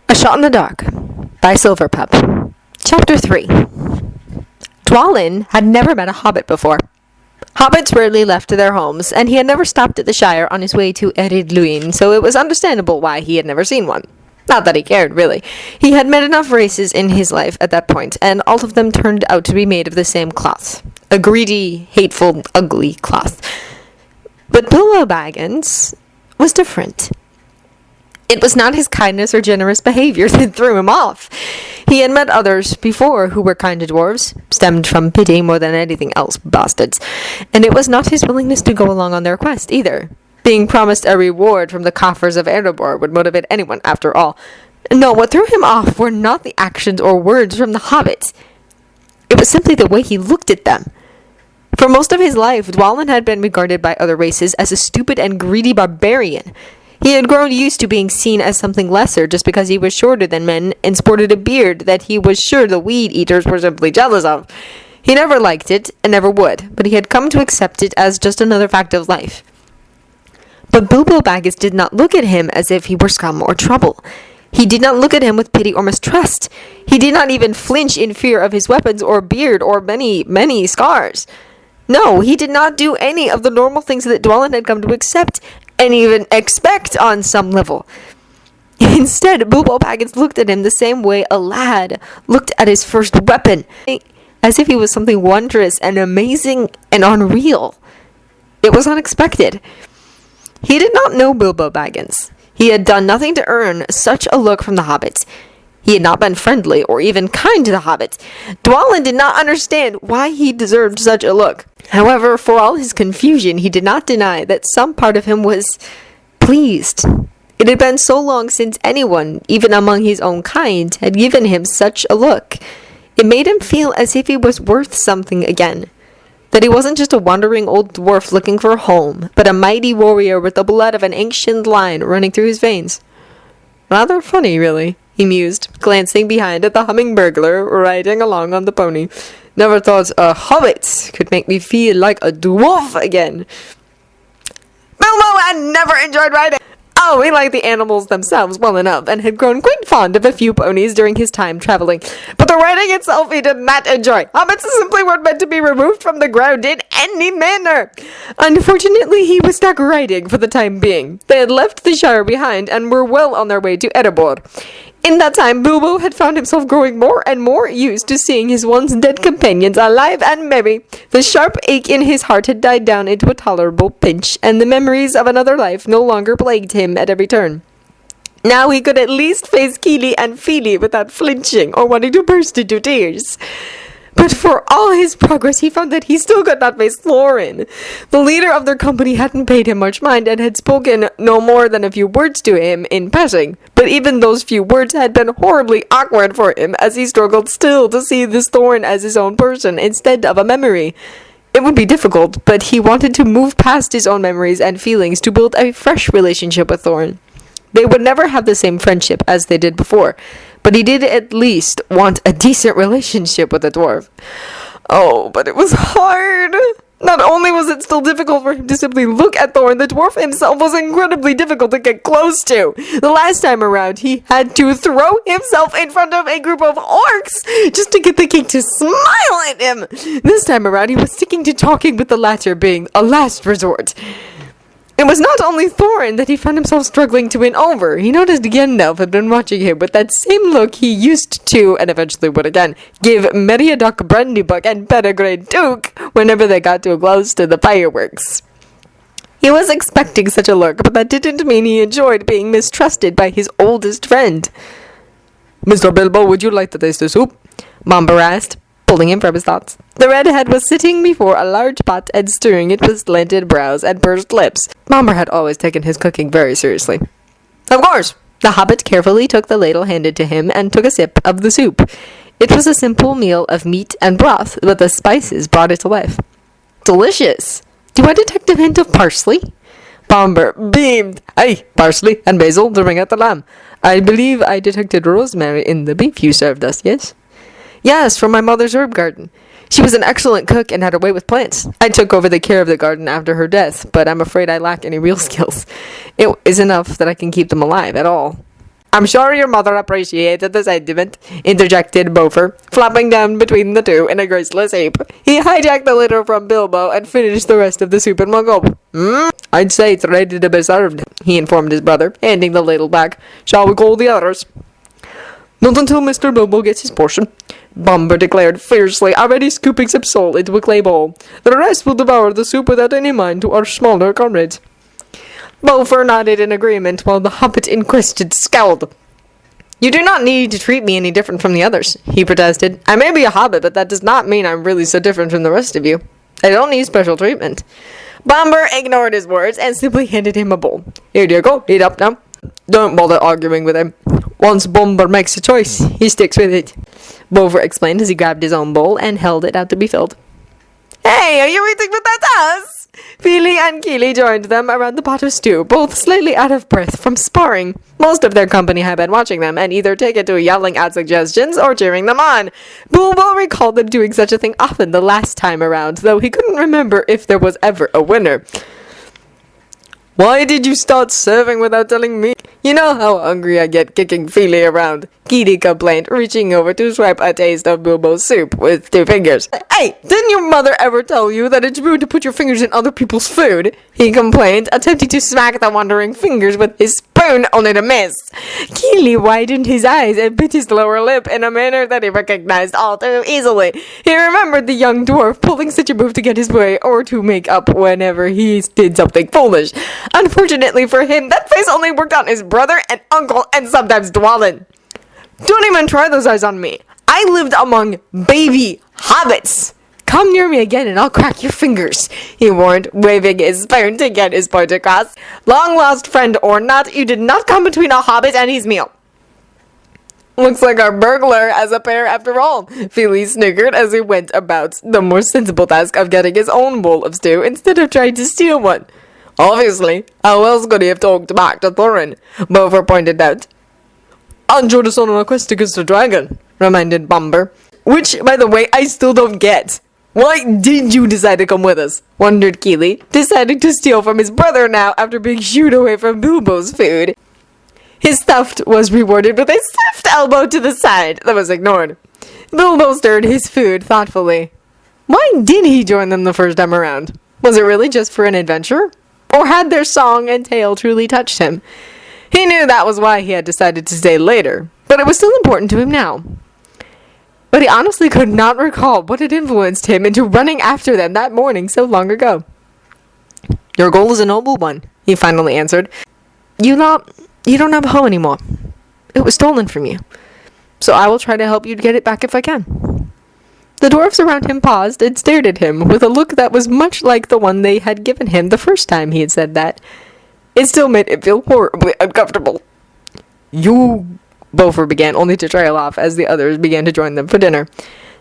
A Shot in the Dark by Silverpup. Chapter 3. Dwalin had never met a hobbit before. Hobbits rarely left their homes, and he had never stopped at the Shire on his way to Eridluin, so it was understandable why he had never seen one. Not that he cared, really. He had met enough races in his life at that point, and all of them turned out to be made of the same cloth. A greedy, hateful, ugly cloth. But Bilbo Baggins was different. It was not his kindness or generous behavior that threw him off. He had met others before who were kind to dwarves, stemmed from pity more than anything else, bastards. And it was not his willingness to go along on their quest, either. Being promised a reward from the coffers of Erebor would motivate anyone, after all. No, what threw him off were not the actions or words from the hobbits. It was simply the way he looked at them. For most of his life, Dwalin had been regarded by other races as a stupid and greedy barbarian. He had grown used to being seen as something lesser just because he was shorter than men and sported a beard that he was sure the weed-eaters were simply jealous of. He never liked it, and never would, but he had come to accept it as just another fact of life. But Bilbo Baggins did not look at him as if he were scum or trouble. He did not look at him with pity or mistrust. He did not even flinch in fear of his weapons or beard or many, many scars. No, he did not do any of the normal things that Dwalin had come to accept and even expect on some level. Instead, Bilbo Baggins looked at him the same way a lad looked at his first weapon, as if he was something wondrous and amazing and unreal. It was unexpected. He did not know Bilbo Baggins. He had done nothing to earn such a look from the hobbits. He had not been friendly or even kind to the hobbits. Dwalin did not understand why he deserved such a look. However, for all his confusion, he did not deny that some part of him was pleased. It had been so long since anyone, even among his own kind, had given him such a look. It made him feel as if he was worth something again. That he wasn't just a wandering old dwarf looking for a home, but a mighty warrior with the blood of an ancient line running through his veins. Rather funny, really, he mused, glancing behind at the humming burglar riding along on the pony. Never thought a hobbit could make me feel like a dwarf again. Bilbo had never enjoyed riding. Oh, he liked the animals themselves well enough, and had grown quite fond of a few ponies during his time traveling. But the riding itself he did not enjoy. Hobbits simply weren't meant to be removed from the ground in any manner. Unfortunately, he was stuck riding for the time being. They had left the Shire behind, and were well on their way to Erebor. In that time, Bilbo had found himself growing more and more used to seeing his once dead companions alive and merry. The sharp ache in his heart had died down into a tolerable pinch, and the memories of another life no longer plagued him at every turn. Now he could at least face Keely and Feely without flinching or wanting to burst into tears. But for all his progress, he found that he still could not face Thorin. The leader of their company hadn't paid him much mind and had spoken no more than a few words to him in passing. But even those few words had been horribly awkward for him, as he struggled still to see this Thorin as his own person instead of a memory. It would be difficult, but he wanted to move past his own memories and feelings to build a fresh relationship with Thorin. They would never have the same friendship as they did before, but he did at least want a decent relationship with a dwarf. Oh, but it was hard. Not only was it still difficult for him to simply look at Thorin, the dwarf himself was incredibly difficult to get close to. The last time around, he had to throw himself in front of a group of orcs just to get the king to smile at him. This time around, he was sticking to talking, with the latter being a last resort. It was not only Thorin that he found himself struggling to win over. He noticed Gandalf had been watching him with that same look he used to, and eventually would again, give Meriadoc Brandybuck and Pettigrew Duke whenever they got too close to the fireworks. He was expecting such a look, but that didn't mean he enjoyed being mistrusted by his oldest friend. "Mr. Bilbo, would you like to taste the soup?" Momber asked, pulling him from his thoughts. The redhead was sitting before a large pot and stirring it with slanted brows and pursed lips. Momber had always taken his cooking very seriously. "Of course!" The hobbit carefully took the ladle handed to him and took a sip of the soup. It was a simple meal of meat and broth, but the spices brought it to life. "Delicious! Do I detect a hint of parsley?" Bomber beamed. "Aye, parsley and basil to bring out the lamb. I believe I detected rosemary in the beef you served us, yes?" "Yes, from my mother's herb garden. She was an excellent cook and had a way with plants. I took over the care of the garden after her death, but I'm afraid I lack any real skills. It is enough that I can keep them alive at all." I'm sure your mother appreciated the sentiment, interjected Beaufort, flopping down between the two in a graceless heap. He hijacked the litter from Bilbo and finished the rest of the soup in one gulp. I'd say it's ready to be served, he informed his brother, handing the ladle back. Shall we call the others? Not until Mr. Bilbo gets his portion, Bumber declared fiercely, already scooping some salt into a clay bowl. The rest will devour the soup without any mind to our smaller comrades. Beaufort nodded in agreement, while the hobbit in question scowled. You do not need to treat me any different from the others, he protested. I may be a hobbit, but that does not mean I'm really so different from the rest of you. I don't need special treatment. Bumber ignored his words and simply handed him a bowl. Here you go, eat up now. Don't bother arguing with him. Once Bumber makes a choice, he sticks with it, Beaufort explained as he grabbed his own bowl and held it out to be filled. Hey, are you eating with that us? Feely and Keely joined them around the pot of stew, both slightly out of breath from sparring. Most of their company had been watching them and either taken to yelling out suggestions or cheering them on. Bilbo recalled them doing such a thing often the last time around, though he couldn't remember if there was ever a winner. Why did you start serving without telling me? You know how hungry I get kicking Feely around, Keely complained, reaching over to swipe a taste of Bilbo's soup with 2 fingers. Hey, didn't your mother ever tell you that it's rude to put your fingers in other people's food? He complained, attempting to smack the wandering fingers with his spoon, only to miss. Keely widened his eyes and bit his lower lip in a manner that he recognized all too easily. He remembered the young dwarf pulling such a move to get his way or to make up whenever he did something foolish. Unfortunately for him, that face only worked on his brother and uncle and sometimes Dwalin. Don't even try those eyes on me. I lived among baby hobbits. Come near me again and I'll crack your fingers, he warned, waving his spoon to get his point across. Long lost friend or not, you did not come between a hobbit and his meal. Looks like our burglar has a pair after all, Feely snickered as he went about the more sensible task of getting his own bowl of stew instead of trying to steal one. Obviously, how else could he have talked back to Thorin? Beaufort pointed out. And joined us on a quest against the dragon, reminded Bumber. Which, by the way, I still don't get. Why did you decide to come with us? Wondered Keely, deciding to steal from his brother now after being shooed away from Bilbo's food. His theft was rewarded with a swift elbow to the side that was ignored. Bilbo stirred his food thoughtfully. Why did he join them the first time around? Was it really just for an adventure? Or had their song and tale truly touched him? He knew that was why he had decided to stay later, but it was still important to him now. But he honestly could not recall what had influenced him into running after them that morning so long ago. Your goal is a noble one, he finally answered. You don't have a home anymore. It was stolen from you. So I will try to help you get it back if I can. The dwarfs around him paused and stared at him with a look that was much like the one they had given him the first time he had said that. It still made him feel horribly uncomfortable. You... Beaufort began, only to trail off as the others began to join them for dinner.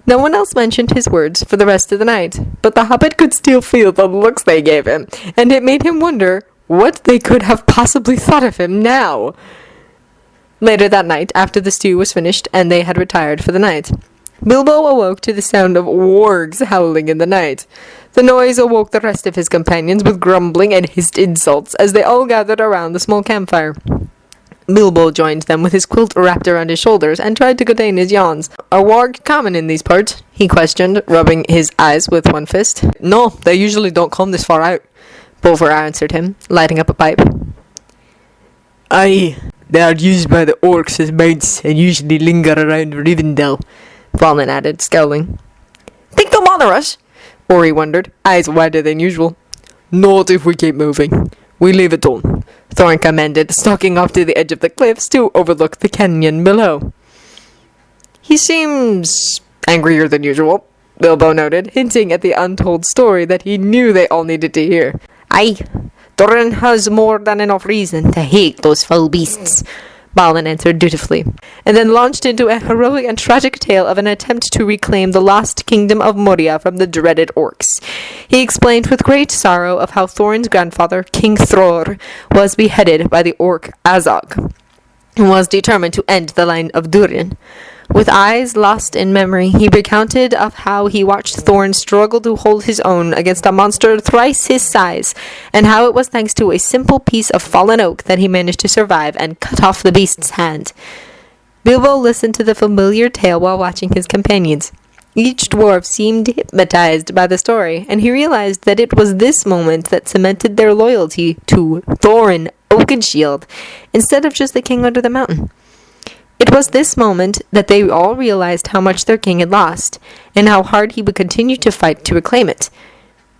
No one else mentioned his words for the rest of the night, but the hobbit could still feel the looks they gave him, and it made him wonder what they could have possibly thought of him now. Later that night, after the stew was finished and they had retired for the night, Bilbo awoke to the sound of wargs howling in the night. The noise awoke the rest of his companions with grumbling and hissed insults as they all gathered around the small campfire. Bilbo joined them with his quilt wrapped around his shoulders and tried to contain his yawns. Are warg common in these parts? He questioned, rubbing his eyes with one fist. No, they usually don't come this far out, Beaufort answered him, lighting up a pipe. Aye, they are used by the orcs as mounts and usually linger around Rivendell, Dwalin added, scowling. Think they'll bother us? Ori wondered, eyes wider than usual. Not if we keep moving. We leave it alone, Thorin commanded, stalking off to the edge of the cliffs to overlook the canyon below. He seems angrier than usual, Bilbo noted, hinting at the untold story that he knew they all needed to hear. Aye, Durin has more than enough reason to hate those foul beasts, Balin answered dutifully, and then launched into a heroic and tragic tale of an attempt to reclaim the lost kingdom of Moria from the dreaded orcs. He explained with great sorrow of how Thorin's grandfather, King Thror, was beheaded by the orc Azog, and was determined to end the line of Durin. With eyes lost in memory, he recounted of how he watched Thorin struggle to hold his own against a monster thrice his size, and how it was thanks to a simple piece of fallen oak that he managed to survive and cut off the beast's hand. Bilbo listened to the familiar tale while watching his companions. Each dwarf seemed hypnotized by the story, and he realized that it was this moment that cemented their loyalty to Thorin Oakenshield, instead of just the king under the mountain. It was this moment that they all realized how much their king had lost, and how hard he would continue to fight to reclaim it.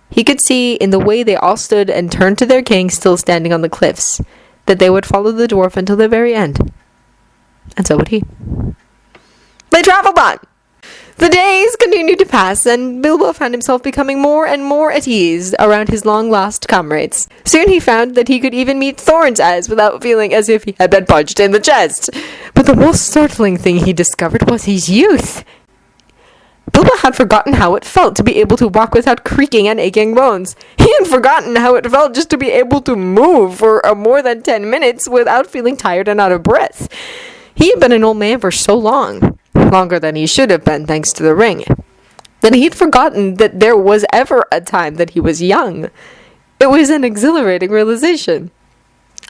He could see in the way they all stood and turned to their king still standing on the cliffs, that they would follow the dwarf until the very end. And so would he. They traveled on! The days continued to pass, and Bilbo found himself becoming more and more at ease around his long-lost comrades. Soon he found that he could even meet Thorin's eyes without feeling as if he had been punched in the chest. But the most startling thing he discovered was his youth. Bilbo had forgotten how it felt to be able to walk without creaking and aching bones. He had forgotten how it felt just to be able to move for more than 10 minutes without feeling tired and out of breath. He had been an old man for so long. Longer than he should have been thanks to the ring. Then he'd forgotten that there was ever a time that he was young. It was an exhilarating realization.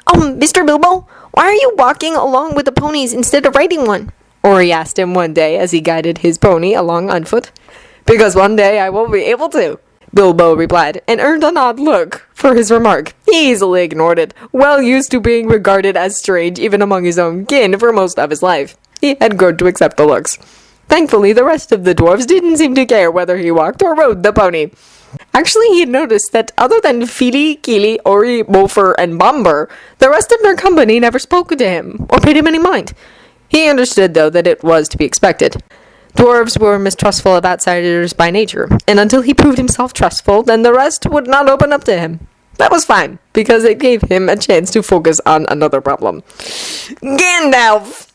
Mr. Bilbo, why are you walking along with the ponies instead of riding one? Ori asked him one day as he guided his pony along on foot. Because one day I won't be able to, Bilbo replied, and earned an odd look for his remark. He easily ignored it, well used to being regarded as strange even among his own kin for most of his life. He had grown to accept the looks. Thankfully, the rest of the dwarves didn't seem to care whether he walked or rode the pony. Actually, he had noticed that other than Fili, Kili, Ori, Mofer, and Bomber, the rest of their company never spoke to him or paid him any mind. He understood, though, that it was to be expected. Dwarves were mistrustful of outsiders by nature, and until he proved himself trustful, then the rest would not open up to him. That was fine, because it gave him a chance to focus on another problem. Gandalf!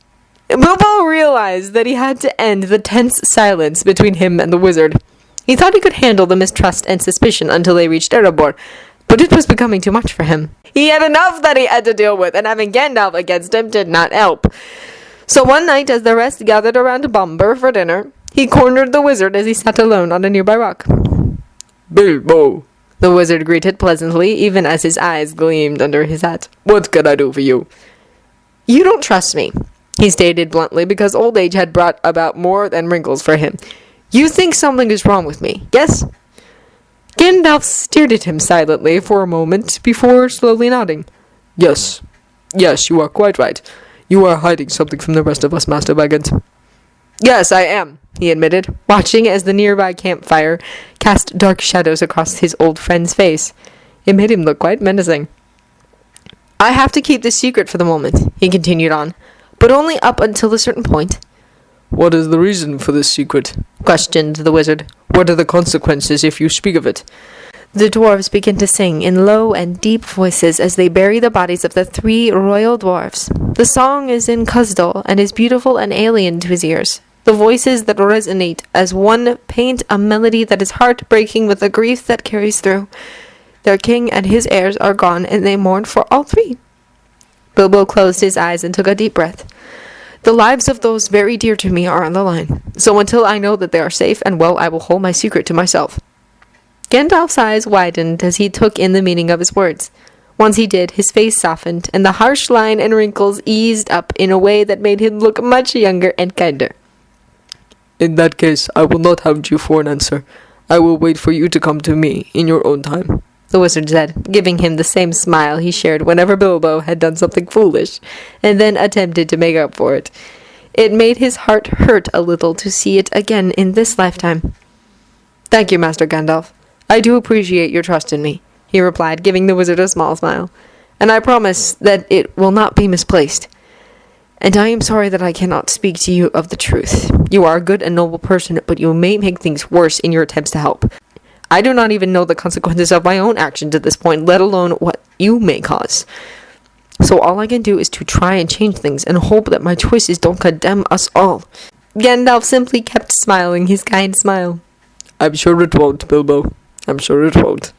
Bilbo realized that he had to end the tense silence between him and the wizard. He thought he could handle the mistrust and suspicion until they reached Erebor, but it was becoming too much for him. He had enough that he had to deal with, and having Gandalf against him did not help. So one night, as the rest gathered around Bomber for dinner, he cornered the wizard as he sat alone on a nearby rock. Bilbo, the wizard greeted pleasantly, even as his eyes gleamed under his hat. What can I do for you? You don't trust me, he stated bluntly, because old age had brought about more than wrinkles for him. You think something is wrong with me, yes? Gandalf stared at him silently for a moment before slowly nodding. Yes, you are quite right. You are hiding something from the rest of us, Master Baggins. Yes, I am, he admitted, watching as the nearby campfire cast dark shadows across his old friend's face. It made him look quite menacing. I have to keep this secret for the moment, he continued on, but only up until a certain point. What is the reason for this secret? Questioned the wizard. What are the consequences if you speak of it? The dwarves begin to sing in low and deep voices as they bury the bodies of the 3 royal dwarves. The song is in Khuzdal and is beautiful and alien to his ears. The voices that resonate as one paint a melody that is heartbreaking with the grief that carries through. Their king and his heirs are gone, and they mourn for all 3. Bilbo closed his eyes and took a deep breath. The lives of those very dear to me are on the line, so until I know that they are safe and well, I will hold my secret to myself. Gandalf's eyes widened as he took in the meaning of his words. Once he did, his face softened, and the harsh line and wrinkles eased up in a way that made him look much younger and kinder. In that case, I will not hound you for an answer. I will wait for you to come to me in your own time, the wizard said, giving him the same smile he shared whenever Bilbo had done something foolish, and then attempted to make up for it. It made his heart hurt a little to see it again in this lifetime. Thank you, Master Gandalf. I do appreciate your trust in me, he replied, giving the wizard a small smile, and I promise that it will not be misplaced. And I am sorry that I cannot speak to you of the truth. You are a good and noble person, but you may make things worse in your attempts to help. I do not even know the consequences of my own actions at this point, let alone what you may cause. So all I can do is to try and change things and hope that my choices don't condemn us all. Gandalf simply kept smiling his kind smile. I'm sure it won't, Bilbo. I'm sure it won't.